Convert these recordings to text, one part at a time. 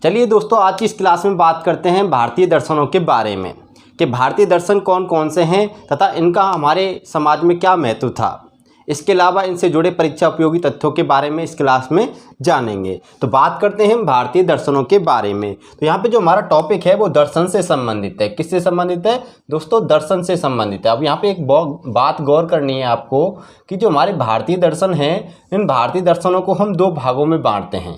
चलिए दोस्तों, आज की इस क्लास में बात करते हैं भारतीय दर्शनों के बारे में कि भारतीय दर्शन कौन कौन से हैं तथा इनका हमारे समाज में क्या महत्व था। इसके अलावा इनसे जुड़े परीक्षा उपयोगी तथ्यों के बारे में इस क्लास में जानेंगे। तो बात करते हैं हम भारतीय दर्शनों के बारे में। तो यहाँ पे जो हमारा टॉपिक है वो दर्शन से संबंधित है। किससे संबंधित है दोस्तों? दर्शन से संबंधित है। अब यहाँ पे एक बात गौर करनी है आपको कि जो हमारे भारतीय दर्शन हैं, इन भारतीय दर्शनों को हम दो भागों में बांटते हैं।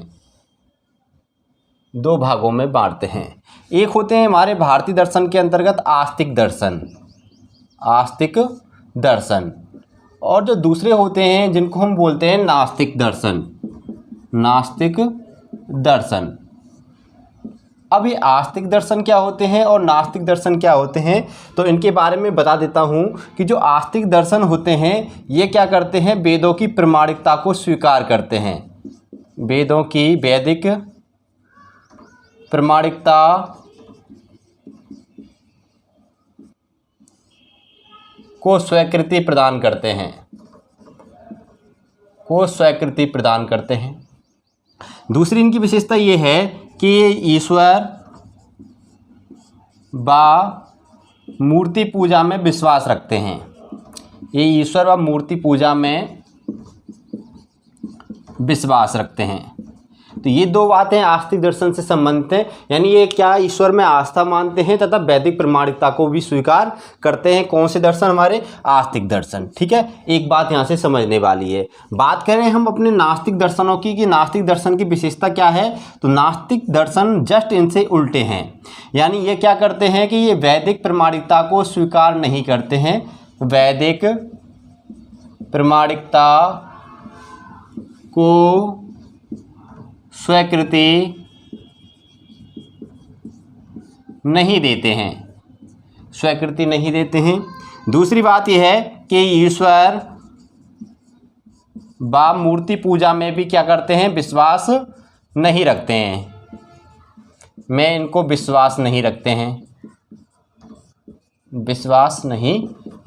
एक होते हैं हमारे भारतीय दर्शन के अंतर्गत आस्तिक दर्शन, और जो दूसरे होते हैं जिनको हम बोलते हैं नास्तिक दर्शन। अब ये आस्तिक दर्शन क्या होते हैं और नास्तिक दर्शन क्या होते हैं, तो इनके बारे में बता देता हूँ कि जो आस्तिक दर्शन होते हैं ये क्या करते हैं, वेदों की प्रामाणिकता को स्वीकार करते हैं। वेदों की वैदिक प्रामाणिकता को स्वीकृति प्रदान करते हैं। दूसरी इनकी विशेषता ये है कि ये ईश्वर व मूर्ति पूजा में विश्वास रखते हैं। तो ये दो बातें आस्तिक दर्शन से संबंधित हैं, यानी ये क्या ईश्वर में आस्था मानते हैं तथा वैदिक प्रामाणिकता को भी स्वीकार करते हैं। कौन से दर्शन? हमारे आस्तिक दर्शन। ठीक है, एक बात यहाँ से समझने वाली है। बात करें हम अपने नास्तिक दर्शनों की कि नास्तिक दर्शन की विशेषता क्या है, तो नास्तिक दर्शन जस्ट इनसे उल्टे हैं। यानी ये क्या करते हैं कि ये वैदिक प्रामाणिकता को स्वीकार नहीं करते हैं, वैदिक प्रामाणिकता को स्वीकृति नहीं देते हैं। दूसरी बात यह है कि ईश्वर व मूर्ति पूजा में भी क्या करते हैं, विश्वास नहीं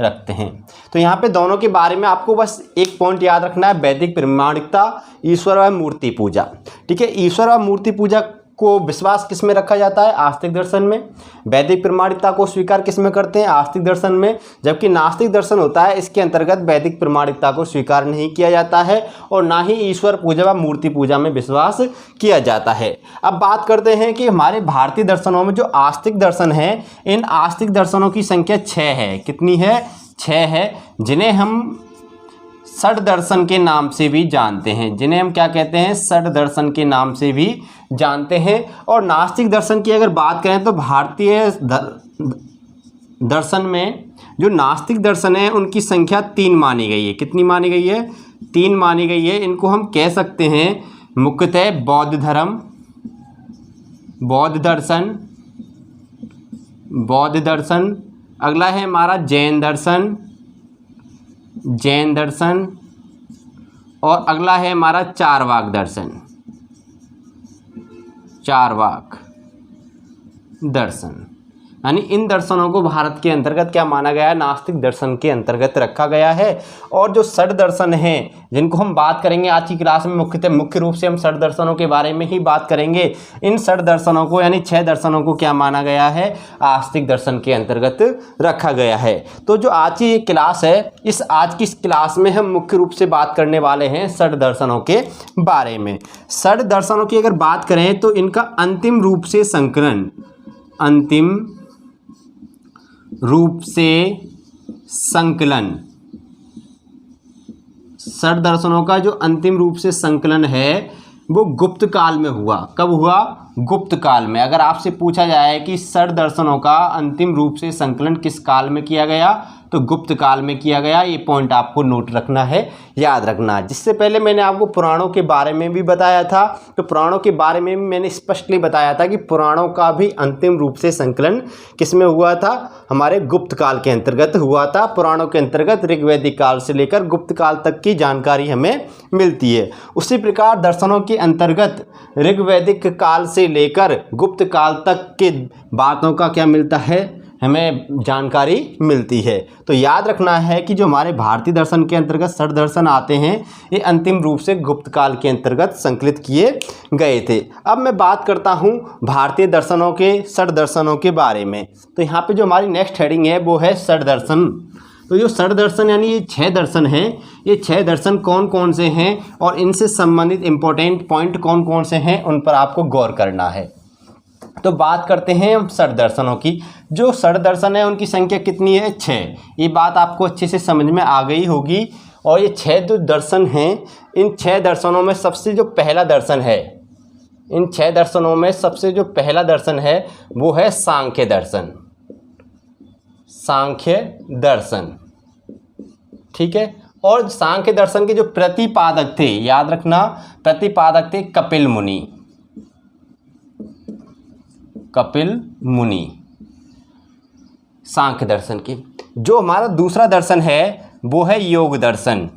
रखते हैं। तो यहाँ पे दोनों के बारे में आपको बस एक पॉइंट याद रखना है, वैदिक प्रामाणिकता, ईश्वर व मूर्ति पूजा। ठीक है, ईश्वर व मूर्ति पूजा को विश्वास किस में रखा जाता है? आस्तिक दर्शन में। वैदिक प्रामाणिकता को स्वीकार किस में करते हैं? आस्तिक दर्शन में। जबकि नास्तिक दर्शन होता है, इसके अंतर्गत वैदिक प्रामाणिकता को स्वीकार नहीं किया जाता है और ना ही ईश्वर पूजा व मूर्ति पूजा में विश्वास किया जाता है। अब बात करते हैं कि हमारे भारतीय दर्शनों में जो आस्तिक दर्शन है, इन आस्तिक दर्शनों की संख्या 6 है। कितनी है? 6 है, जिन्हें हम षड दर्शन के नाम से भी जानते हैं। जिन्हें हम क्या कहते हैं? षड दर्शन के नाम से भी जानते हैं। और नास्तिक दर्शन की अगर बात करें तो भारतीय दर्शन में जो नास्तिक दर्शन है उनकी संख्या 3 मानी गई है। कितनी मानी गई है? 3 मानी गई है। इनको हम कह सकते हैं मुख्यतः बौद्ध दर्शन। अगला है हमारा जैन दर्शन, और अगला है हमारा चारवाक दर्शन। यानी इन दर्शनों को भारत के अंतर्गत क्या माना गया है? नास्तिक दर्शन के अंतर्गत रखा गया है। और जो षड दर्शन हैं जिनको हम बात करेंगे आज की क्लास में, मुख्य रूप से हम षड दर्शनों के बारे में ही बात करेंगे। इन षड दर्शनों को यानी 6 दर्शनों को क्या माना गया है? आस्तिक दर्शन के अंतर्गत रखा गया है। तो जो आज की क्लास है, आज की इस क्लास में हम मुख्य रूप से बात करने वाले हैं षड दर्शनों के बारे में। षड दर्शनों की अगर बात करें तो इनका अंतिम रूप से संकलन, षड दर्शनों का जो अंतिम रूप से संकलन है वो गुप्त काल में हुआ। कब हुआ? गुप्त काल में। अगर आपसे पूछा जाए कि षड दर्शनों का अंतिम रूप से संकलन किस काल में किया गया, तो गुप्त काल में किया गया। ये पॉइंट आपको नोट रखना है, याद रखना। जिससे पहले मैंने आपको पुराणों के बारे में भी बताया था, तो पुराणों के बारे में भी मैंने स्पष्टली बताया था कि पुराणों का भी अंतिम रूप से संकलन किस में हुआ था? हमारे गुप्त काल के अंतर्गत हुआ था। पुराणों के अंतर्गत ऋग्वैदिक काल से लेकर गुप्त काल तक की जानकारी हमें मिलती है। उसी प्रकार दर्शनों के अंतर्गत ऋग्वैदिक काल से लेकर गुप्त काल तक के बातों का क्या मिलता है? हमें जानकारी मिलती है। तो याद रखना है कि जो हमारे भारतीय दर्शन के अंतर्गत षट दर्शन आते हैं ये अंतिम रूप से गुप्त काल के अंतर्गत संकलित किए गए थे। अब मैं बात करता हूँ भारतीय दर्शनों के षट दर्शनों के बारे में। तो यहाँ पे जो हमारी नेक्स्ट हेडिंग है वो है षट दर्शन। तो जो षट दर्शन यानी ये 6 दर्शन हैं, ये 6 दर्शन कौन कौन से हैं और इनसे संबंधित इम्पोर्टेंट पॉइंट कौन कौन से हैं उन पर आपको गौर करना है। तो बात करते हैं हम षट दर्शनों की। जो षट दर्शन है उनकी संख्या कितनी है? 6। ये बात आपको अच्छे से समझ में आ गई होगी। और ये 6 जो दर्शन हैं, इन 6 दर्शनों में सबसे जो पहला दर्शन है, इन 6 दर्शनों में सबसे जो पहला दर्शन है वो है सांख्य दर्शन। सांख्य दर्शन, ठीक है। और सांख्य दर्शन के जो प्रतिपादक थे, याद रखना, प्रतिपादक थे कपिल मुनि। कपिल मुनि सांख्य दर्शन की। जो हमारा दूसरा दर्शन है वो है योग दर्शन।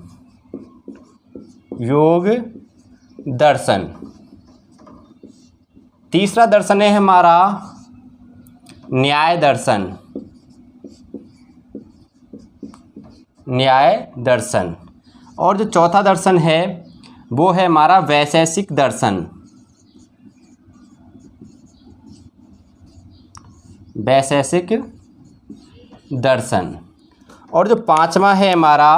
योग दर्शन। तीसरा दर्शन है हमारा न्याय दर्शन। न्याय दर्शन। और जो चौथा दर्शन है वो है हमारा वैशेषिक दर्शन। वैशेषिक दर्शन। और जो पांचवा है हमारा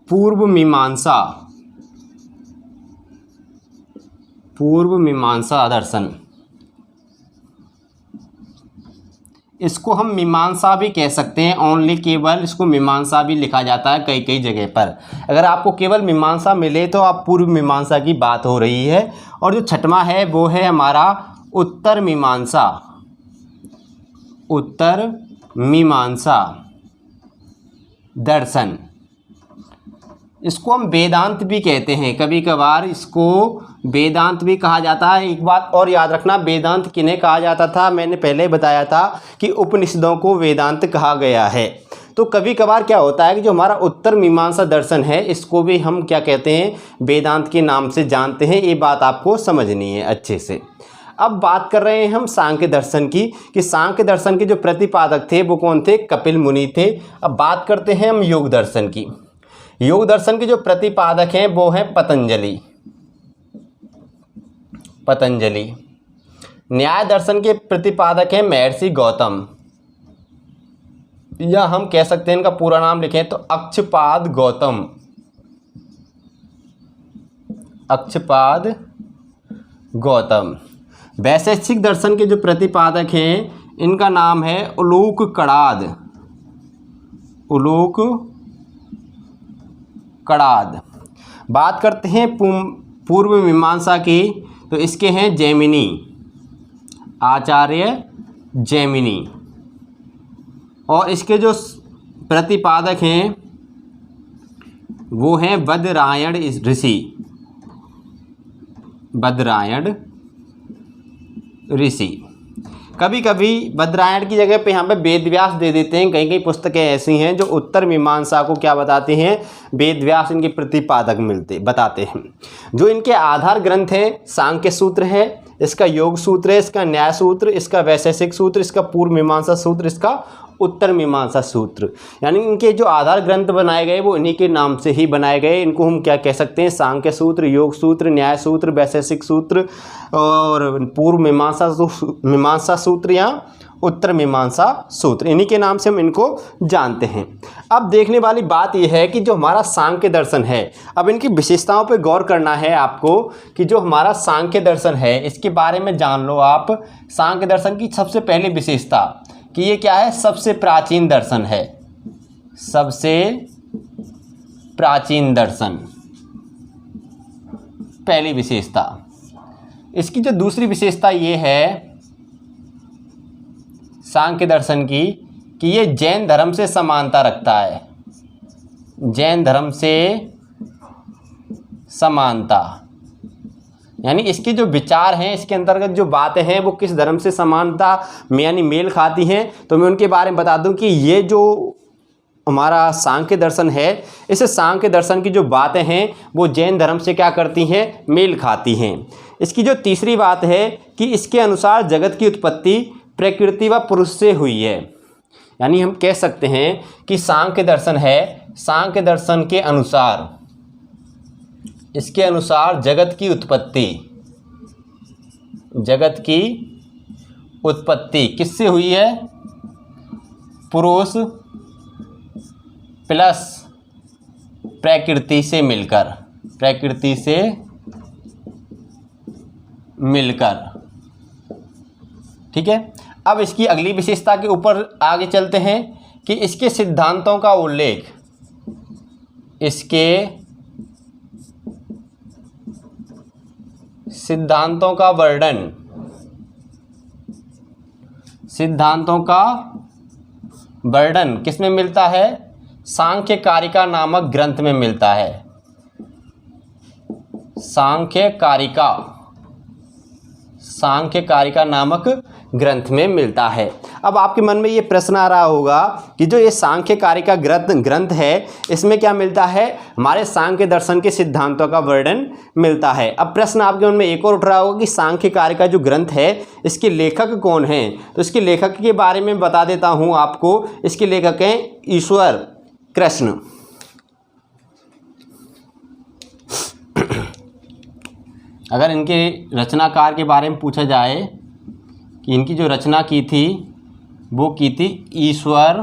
पूर्व मीमांसा। पूर्व मीमांसा दर्शन। इसको हम मीमांसा भी कह सकते हैं, ओनली केवल इसको मीमांसा भी लिखा जाता है कई कई जगह पर। अगर आपको केवल मीमांसा मिले तो आप पूर्व मीमांसा की बात हो रही है। और जो छठवां है वो है हमारा उत्तर मीमांसा। उत्तर मीमांसा दर्शन। इसको हम वेदांत भी कहते हैं, कभी कभार इसको वेदांत भी कहा जाता है। एक बात और याद रखना, वेदांत किन्हें कहा जाता था, मैंने पहले बताया था कि उपनिषदों को वेदांत कहा गया है। तो कभी कभार क्या होता है कि जो हमारा उत्तर मीमांसा दर्शन है इसको भी हम क्या कहते हैं, वेदांत के नाम से जानते हैं। ये बात आपको समझनी है अच्छे से। अब बात कर रहे हैं हम सांख्य दर्शन की, कि सांख्य दर्शन के जो प्रतिपादक थे वो कौन थे? कपिल मुनि थे। अब बात करते हैं हम योग दर्शन की। योग दर्शन के जो प्रतिपादक हैं वो हैं पतंजलि। पतंजलि। न्याय दर्शन के प्रतिपादक हैं महर्षि गौतम, या हम कह सकते हैं इनका पूरा नाम लिखें तो अक्षपाद गौतम। अक्षपाद गौतम। वैशेषिक दर्शन के जो प्रतिपादक हैं इनका नाम है उलूक कणाद। उलूक कणाद। बात करते हैं पूर्व मीमांसा की, तो इसके हैं जैमिनी, आचार्य जैमिनी। और इसके जो प्रतिपादक हैं वो हैं बदरायण ऋषि। बदरायण ऋषि। कभी कभी बदरायण की जगह पे यहाँ पे वेदव्यास दे देते हैं। कई कई पुस्तकें ऐसी हैं जो उत्तर मीमांसा को क्या बताते हैं, वेदव्यास इनके प्रतिपादक बताते हैं। जो इनके आधार ग्रंथ हैं, सांख्य सूत्र है, इसका योग सूत्र है, इसका न्याय सूत्र, इसका वैशेषिक सूत्र, इसका पूर्व मीमांसा सूत्र, इसका उत्तर मीमांसा सूत्र। यानी इनके जो आधार ग्रंथ बनाए गए वो इन्हीं के नाम से ही बनाए गए। इनको हम क्या कह सकते हैं, सांख्य सूत्र, योग सूत्र, न्याय सूत्र, वैशेषिक सूत्र और पूर्व मीमांसा सूत्र या उत्तर मीमांसा सूत्र, इन्हीं के नाम से हम इनको जानते हैं। अब देखने वाली बात यह है कि जो हमारा सांख्य दर्शन है, अब इनकी विशेषताओं पर गौर करना है आपको कि जो हमारा सांख्य दर्शन है इसके बारे में जान लो आप। सांख्य दर्शन की सबसे पहली विशेषता कि ये क्या है, सबसे प्राचीन दर्शन है। सबसे प्राचीन दर्शन, पहली विशेषता। इसकी जो दूसरी विशेषता ये है सांख्य दर्शन की कि ये जैन धर्म से समानता रखता है। जैन धर्म से समानता, यानी इसके जो विचार हैं, इसके अंतर्गत जो बातें हैं वो किस धर्म से समानता में यानी मेल खाती हैं। तो मैं उनके बारे में बता दूं कि ये जो हमारा सांख्य दर्शन है, इस सांख्य दर्शन की जो बातें हैं वो जैन धर्म से क्या करती हैं, मेल खाती हैं। इसकी जो तीसरी बात है कि इसके अनुसार जगत की उत्पत्ति प्रकृति व पुरुष से हुई है। यानी हम कह सकते हैं कि सांख्य दर्शन है, सांख्य दर्शन के अनुसार, इसके अनुसार जगत की उत्पत्ति किससे हुई है, पुरुष प्लस प्रकृति से मिलकर, ठीक है। अब इसकी अगली विशेषता के ऊपर आगे चलते हैं कि इसके सिद्धांतों का उल्लेख, इसके सिद्धांतों का वर्णन किसमें मिलता है, सांख्य कारिका नामक ग्रंथ में मिलता है। सांख्य कारिका नामक ग्रंथ में मिलता है। अब आपके मन में ये प्रश्न आ रहा होगा कि जो ये सांख्य कारिका ग्रंथ है इसमें क्या मिलता है, हमारे सांख्य दर्शन के सिद्धांतों का वर्णन मिलता है। अब प्रश्न आपके मन में एक और उठ रहा होगा कि सांख्य कारिका जो ग्रंथ है इसके लेखक कौन हैं। तो इसके लेखक के बारे में बता देता हूँ आपको। इसके लेखक हैं ईश्वर कृष्ण। अगर इनके रचनाकार के बारे में पूछा जाए कि इनकी जो रचना की थी वो की थी ईश्वर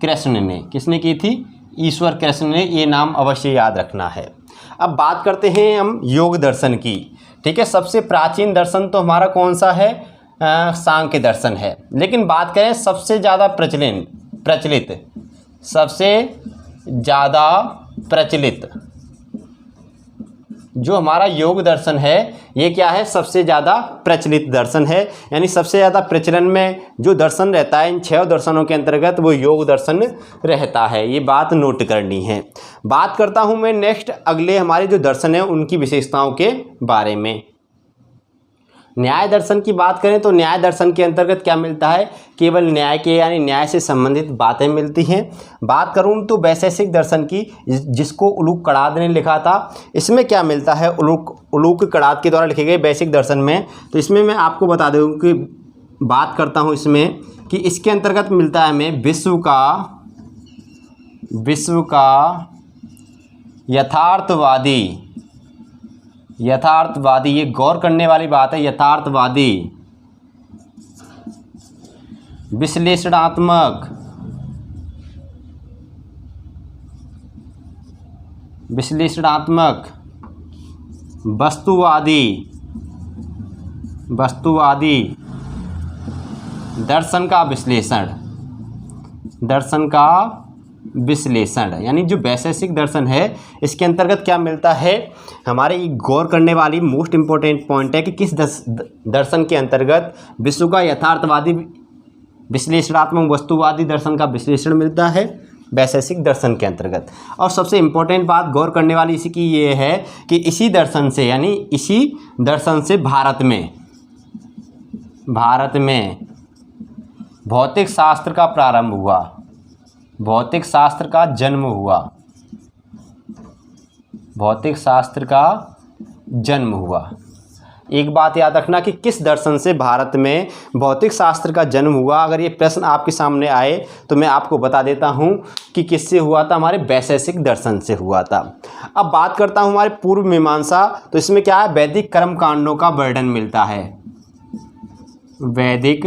कृष्ण ने। किसने की थी, ईश्वर कृष्ण ने। ये नाम अवश्य याद रखना है। अब बात करते हैं हम योग दर्शन की, ठीक है। सबसे प्राचीन दर्शन तो हमारा कौन सा है, सांख्य दर्शन है। लेकिन बात करें सबसे ज़्यादा प्रचलित जो हमारा योग दर्शन है ये क्या है, सबसे ज़्यादा प्रचलित दर्शन है। यानी सबसे ज़्यादा प्रचलन में जो दर्शन रहता है इन 6 दर्शनों के अंतर्गत वो योग दर्शन रहता है। ये बात नोट करनी है। बात करता हूँ मैं नेक्स्ट अगले हमारे जो दर्शन है उनकी विशेषताओं के बारे में। न्याय दर्शन की बात करें तो न्याय दर्शन के अंतर्गत क्या मिलता है, केवल न्याय के यानी न्याय से संबंधित बातें मिलती हैं। बात करूं तो वैशेषिक दर्शन की, जिसको उलूक कड़ाद ने लिखा था, इसमें क्या मिलता है, उलूक कड़ाद के द्वारा लिखे गए वैशेषिक दर्शन में। तो इसमें मैं आपको बता दूं कि बात करता हूं इसमें कि इसके अंतर्गत मिलता है हमें विश्व का यथार्थवादी, ये गौर करने वाली बात है, यथार्थवादी विश्लेषणात्मक वस्तुवादी दर्शन का विश्लेषण यानी जो वैशेषिक दर्शन है इसके अंतर्गत क्या मिलता है, हमारे गौर करने वाली मोस्ट इम्पोर्टेंट पॉइंट है कि किस दर्शन के अंतर्गत विश्व का यथार्थवादी विश्लेषणात्मक वस्तुवादी दर्शन का विश्लेषण मिलता है, वैशेषिक दर्शन के अंतर्गत। और सबसे इम्पोर्टेंट बात गौर करने वाली इसी की ये है कि इसी दर्शन से भारत में भौतिक शास्त्र का प्रारंभ हुआ, भौतिक शास्त्र का जन्म हुआ। एक बात याद रखना कि किस दर्शन से भारत में भौतिक शास्त्र का जन्म हुआ। अगर ये प्रश्न आपके सामने आए तो मैं आपको बता देता हूँ कि किससे हुआ था, हमारे वैशेषिक दर्शन से हुआ था। अब बात करता हूँ हमारे पूर्व मीमांसा, तो इसमें क्या है, वैदिक कर्म कांडों का वर्णन मिलता है, वैदिक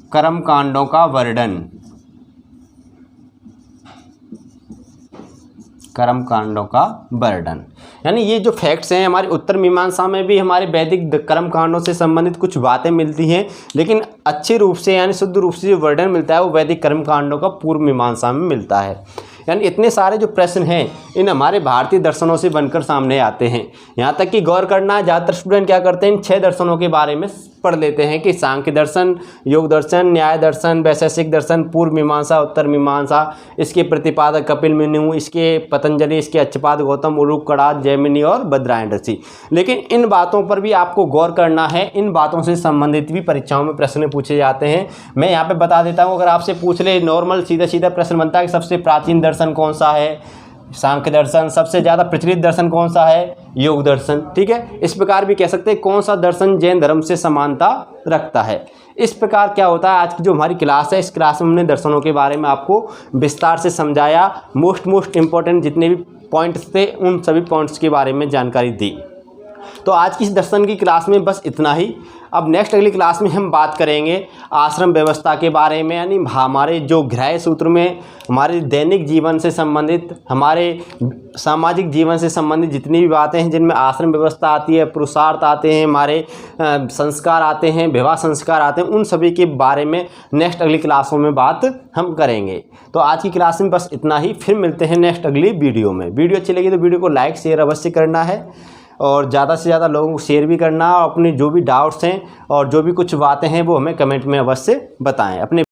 कर्म कांडों का वर्णन। यानी ये जो फैक्ट्स हैं, हमारे उत्तर मीमांसा में भी हमारे वैदिक कर्म कांडों से संबंधित कुछ बातें मिलती हैं, लेकिन अच्छे रूप से यानी शुद्ध रूप से जो वर्णन मिलता है वो वैदिक कर्म कांडों का पूर्व मीमांसा में मिलता है। यानी इतने सारे जो प्रश्न हैं इन हमारे भारतीय दर्शनों से बनकर सामने आते हैं। यहाँ तक कि गौर करना, ज़्यादातर स्टूडेंट क्या करते हैं, इन 6 दर्शनों के बारे में पढ़ लेते हैं कि सांख्य दर्शन, योग दर्शन, न्याय दर्शन, वैशेषिक दर्शन, पूर्व मीमांसा, उत्तर मीमांसा, इसके प्रतिपादक कपिल मुनि, इसके पतंजलि, इसके अच्छपाद गौतम, उलूक कड़ाद, जैमिनी और बद्रायण ऋषि। लेकिन इन बातों पर भी आपको गौर करना है, इन बातों से संबंधित भी परीक्षाओं में प्रश्न पूछे जाते हैं। मैं यहाँ पे बता देता हूँ, अगर आपसे पूछ ले नॉर्मल सीधा सीधा प्रश्न बनता है कि सबसे प्राचीन दर्शन कौन सा है, सांख्य दर्शन। सबसे ज़्यादा प्रचलित दर्शन कौन सा है, योग दर्शन। ठीक है, इस प्रकार भी कह सकते हैं कौन सा दर्शन जैन धर्म से समानता रखता है। इस प्रकार क्या होता है, आज की जो हमारी क्लास है, इस क्लास में हमने दर्शनों के बारे में आपको विस्तार से समझाया। मोस्ट इंपॉर्टेंट जितने भी पॉइंट्स थे उन सभी पॉइंट्स के बारे में जानकारी दी। तो आज की इस दर्शन की क्लास में बस इतना ही। अब नेक्स्ट अगली क्लास में हम बात करेंगे आश्रम व्यवस्था के बारे में, यानी हमारे जो गृह सूत्र में हमारे दैनिक जीवन से संबंधित, हमारे सामाजिक जीवन से संबंधित जितनी भी बातें हैं जिनमें आश्रम व्यवस्था आती है, पुरुषार्थ आते हैं, हमारे संस्कार आते हैं, विवाह संस्कार आते हैं, उन सभी के बारे में नेक्स्ट अगली क्लासों में बात हम करेंगे। तो आज की क्लास में बस इतना ही, फिर मिलते हैं नेक्स्ट अगली वीडियो में। वीडियो अच्छी लगी तो वीडियो को लाइक शेयर अवश्य करना है और ज़्यादा से ज़्यादा लोगों को शेयर भी करना, और अपने जो भी डाउट्स हैं और जो भी कुछ बातें हैं वो हमें कमेंट में अवश्य बताएं। अपने